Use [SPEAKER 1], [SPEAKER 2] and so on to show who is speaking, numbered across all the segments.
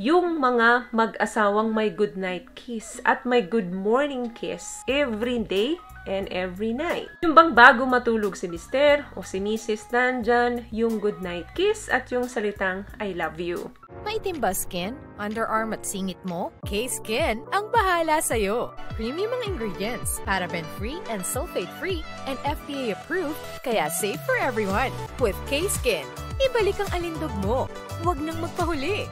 [SPEAKER 1] yung mga mag-asawang may good night kiss at may good morning kiss every day and every night. Yung bang bago matulog si Mr. o si Mrs. nandyan, yung good night kiss at yung salitang I love you.
[SPEAKER 2] Maitim ba skin, underarm at singit mo? K-Skin ang bahala sa'yo. Premium ang ingredients, paraben-free and sulfate-free, and FDA-approved, kaya safe for everyone. With K-Skin, ibalik ang alindog mo. Huwag nang magpahuli.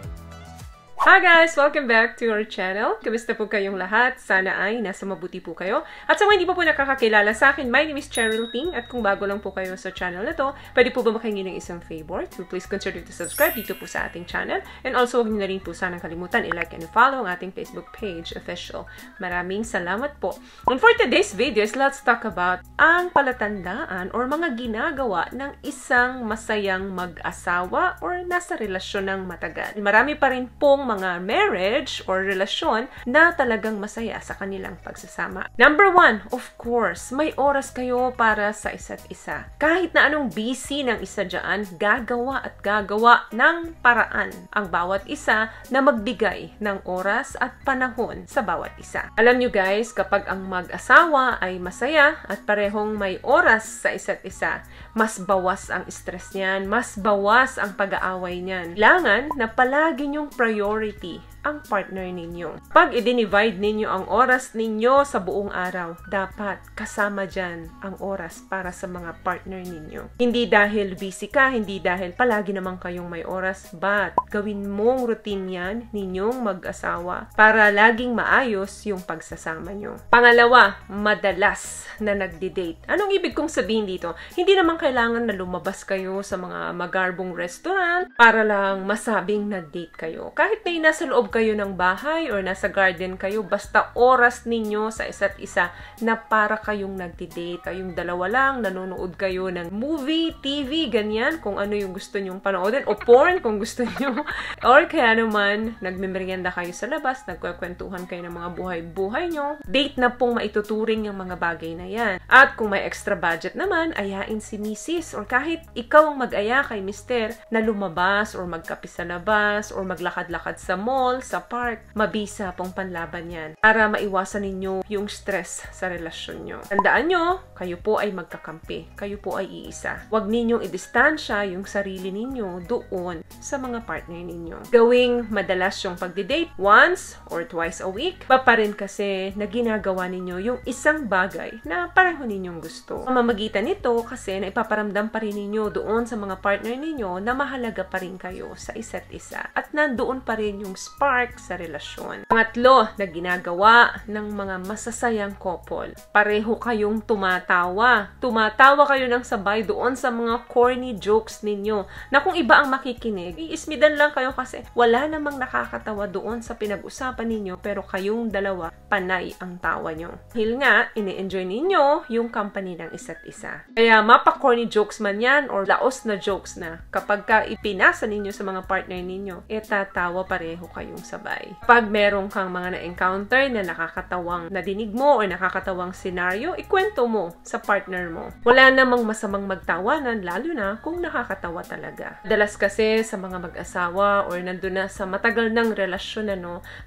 [SPEAKER 1] Hi guys! Welcome back to our channel. Kamusta po kayong lahat? Sana ay nasa mabuti po kayo. At sa mga hindi pa po nakakakilala sa akin, my name is Cheryl Ting. At kung bago lang po kayo sa channel na to, pwede po ba makingin ng isang favor? So please consider to subscribe dito po sa ating channel. And also, huwag niyo na rin po sanang kalimutan i-like and follow ang ating Facebook page official. Maraming salamat po. And for today's videos, let's talk about ang palatandaan or mga ginagawa ng isang masayang mag-asawa or nasa relasyon ng matagal. Marami pa rin pong mga marriage or relasyon na talagang masaya sa kanilang pagsasama. Number 1, of course, may oras kayo para sa isa't isa. Kahit na anong busy ng isa dyan, gagawa at gagawa ng paraan ang bawat isa na magbigay ng oras at panahon sa bawat isa. Alam nyo guys, kapag ang mag-asawa ay masaya at parehong may oras sa isa't isa, mas bawas ang stress niyan, mas bawas ang pag-aaway niyan. Kailangan na palagi nyong priority ang partner ninyo. Pag i-divide ninyo ang oras ninyo sa buong araw, dapat kasama dyan ang oras para sa mga partner ninyo. Hindi dahil busy ka, hindi dahil palagi naman kayong may oras, but gawin mong routine yan ninyong mag-asawa para laging maayos yung pagsasama nyo. Pangalawa, madalas na nagdi-date. Anong ibig kong sabihin dito? Hindi naman kailangan na lumabas kayo sa mga magarbong restaurant para lang masabing nag-date kayo. Kahit na nasa loob kayo ng bahay or nasa garden kayo, basta oras ninyo sa isa't isa na para kayong nagdi-date. Kayong dalawa lang, nanonood kayo ng movie, TV, ganyan, kung ano yung gusto nyong panoodin, o porn kung gusto nyo. Or kaya naman, nagmemerienda kayo sa labas, nagkwekwentuhan kayo ng mga buhay-buhay nyo. Date na pong maituturing yung mga bagay na yan. At kung may extra budget naman, ayain si Mrs. or kahit ikaw ang mag-aya kay Mr. na lumabas or magkape sa labas or maglakad-lakad sa mall, sa park, mabisa pong panlaban yan para maiwasan ninyo yung stress sa relasyon nyo. Tandaan nyo, kayo po ay magkakampi. Kayo po ay iisa. Huwag ninyong idistansya yung sarili ninyo doon sa mga partner ninyo. Gawing madalas yung pagdi-date once or twice a week, pa rin kasi na ginagawa ninyo yung isang bagay na pareho ninyong gusto. Mamamagitan nito kasi na ipaparamdam pa rin ninyo doon sa mga partner ninyo na mahalaga pa rin kayo sa isa't isa at nandoon pa rin yung spark sa relasyon. Pangatlo na ginagawa ng mga masasayang couple, pareho kayong tumatawa. Tumatawa kayo ng sabay doon sa mga corny jokes ninyo na kung iba ang makikinig, iismidan lang kayo kasi wala namang nakakatawa doon sa pinag-usapan ninyo pero kayong dalawa, panay ang tawa nyo. Dahil nga, ini-enjoy ninyo yung company ng isa't isa. Kaya mapa-corny jokes man yan or laos na jokes na, kapag ka ipinasa ninyo sa mga partner ninyo, tatawa pareho kayong sabay. Pag meron kang mga na-encounter na nakakatawang nadinig mo o nakakatawang senaryo, ikwento mo sa partner mo. Wala namang masamang magtawanan, lalo na kung nakakatawa talaga. Dalas kasi sa mga mag-asawa or nandun na sa matagal ng relasyon,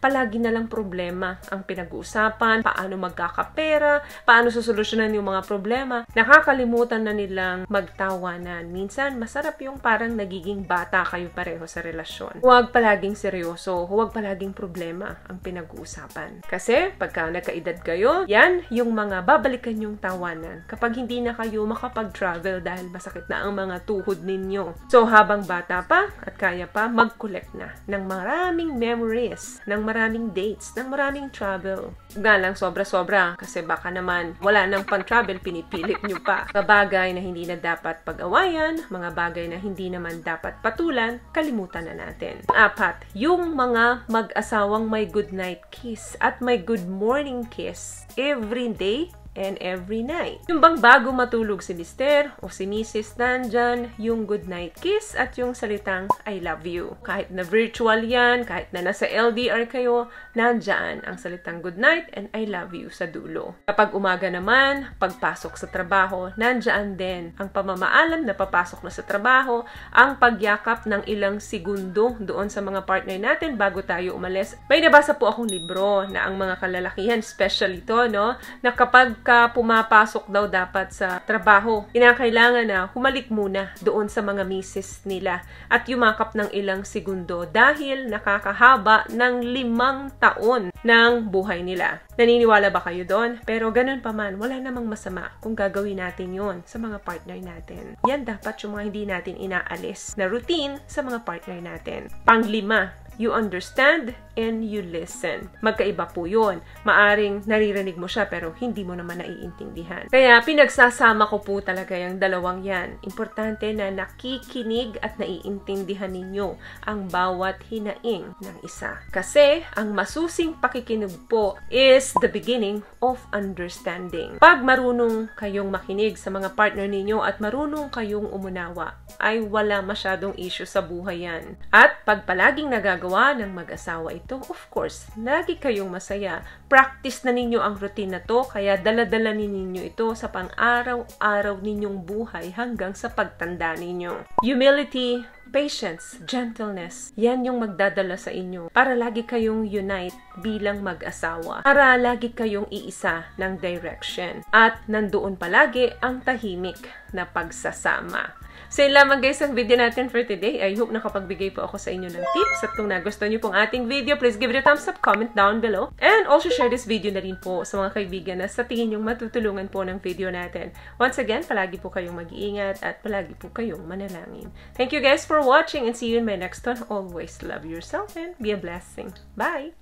[SPEAKER 1] palagi na lang problema ang pinag-uusapan, paano magkakapera, paano susolusyonan yung mga problema. Nakakalimutan na nilang magtawanan. Minsan, masarap yung parang nagiging bata kayo pareho sa relasyon. Huwag palaging seryoso, huwag palaging problema ang pinag-uusapan. Kasi pagka nagkaedad kayo, yan yung mga babalikan yung tawanan kapag hindi na kayo makapag-travel dahil masakit na ang mga tuhod ninyo. So habang bata pa at kaya pa, mag-collect na ng maraming memories, ng maraming dates, ng maraming travel. Nga lang sobra-sobra kasi baka naman wala nang pang-travel, pinipilit nyo pa. Mga bagay na hindi na dapat pag-awayan, mga bagay na hindi naman dapat patulan, kalimutan na natin. 4, yung mga mag-asawang may good night kiss at may good morning kiss every day and every night. Yung bang bago matulog si Mr. o si Mrs. nandyan yung goodnight kiss at yung salitang I love you. Kahit na virtual yan, kahit na nasa LDR kayo, nandyan ang salitang goodnight and I love you sa dulo. Kapag umaga naman, pagpasok sa trabaho, nandyan din ang pamamaalam na papasok na sa trabaho, ang pagyakap ng ilang segundo doon sa mga partner natin bago tayo umalis. May nabasa po akong libro na ang mga kalalakihan, special ito, no? Na kapag ka pumapasok daw dapat sa trabaho, kinakailangan na humalik muna doon sa mga misis nila at yumakap ng ilang segundo dahil nakakahaba ng 5 taon ng buhay nila. Naniniwala ba kayo doon? Pero ganun pa man, wala namang masama kung gagawin natin yon sa mga partner natin. Yan dapat yung mga hindi natin inaalis na routine sa mga partner natin. Pang-5, you understand and you listen. Magkaiba po yun. Maaring naririnig mo siya pero hindi mo naman naiintindihan. Kaya pinagsasama ko po talaga yung dalawang yan. Importante na nakikinig at naiintindihan ninyo ang bawat hinaing ng isa. Kasi ang masusing pakikinig po is the beginning of understanding. Pag marunong kayong makinig sa mga partner ninyo at marunong kayong umunawa, ay wala masyadong issue sa buhay yan. At pag palaging nagagawa ng mag-asawa ito, of course, lagi kayong masaya. Practice na ninyo ang routine na to, kaya dala-dala ninyo ito sa pang-araw-araw ninyong buhay hanggang sa pagtanda ninyo. Humility, patience, gentleness, yan yung magdadala sa inyo para lagi kayong unite bilang mag-asawa. Para lagi kayong iisa ng direction. At nandoon palagi ang tahimik na pagsasama. So yun lamang guys ang video natin for today. I hope nakapagbigay po ako sa inyo ng tips. At kung nagustuhan niyo pong ating video, please give it a thumbs up, comment down below. And also share this video na rin po sa mga kaibigan na sa tingin yung matutulungan po ng video natin. Once again, palagi po kayong mag-iingat at palagi po kayong manalangin. Thank you guys for watching and see you in my next one. Always love yourself and be a blessing. Bye!